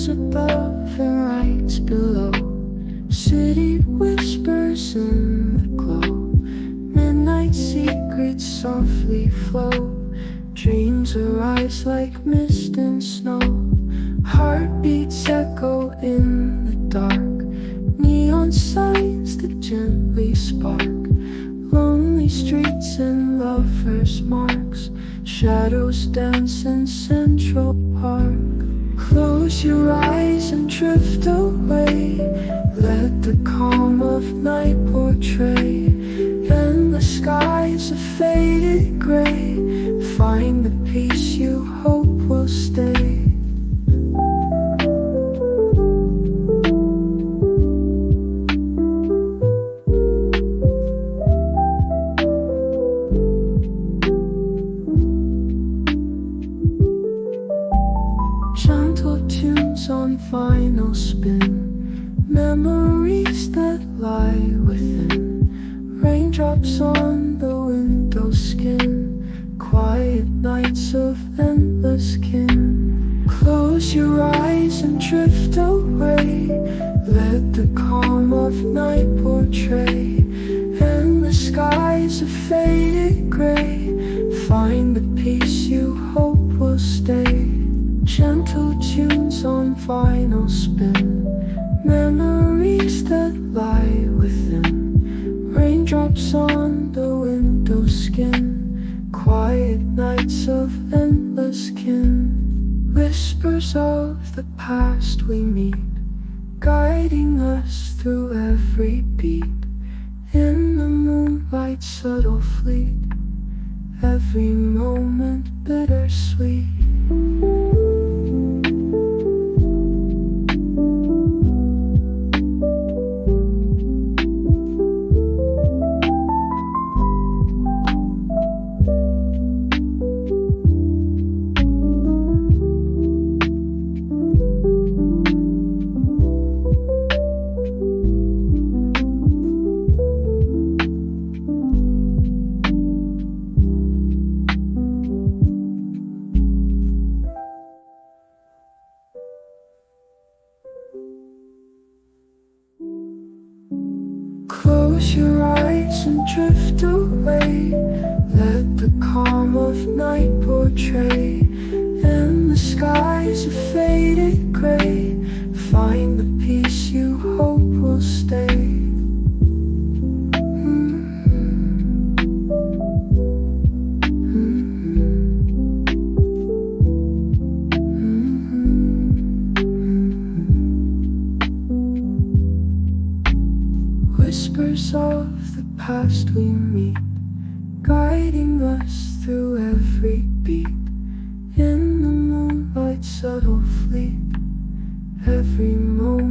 Stars above and lights below. City whispers in the glow. Midnight secrets softly flow. Dreams arise like mist and snow. Heartbeats echo in the dark. Neon signs that gently spark. Lonely streets and lovers' marks. Shadows dance in Central Park. Close your eyes and drift away. Let the calm of night portray. Endless skies of faded gray. Find the peace you hope will stay. Gentle tunes on vinyl spin. Memories that lie within. Raindrops on the window skin. Quiet nights of endless kin. Close your eyes and drift away. Let the calm of night portray. Endless skies of faded gray. Find the peace you hope will stay. Gentle tunes on vinyl spin. Memories that lie within. Raindrops on the window skin. Quiet nights of endless kin. Whispers of the past we meet, guiding us through every beat. In the moonlight subtle fleet. Every moment bittersweet. Close your eyes and drift away. Let the calm of night portray. In the skies of faded gray. Find the peace you hope will stay. Whispers of the past we meet, guiding us through every beat. In the moonlight subtle fleet. Every moment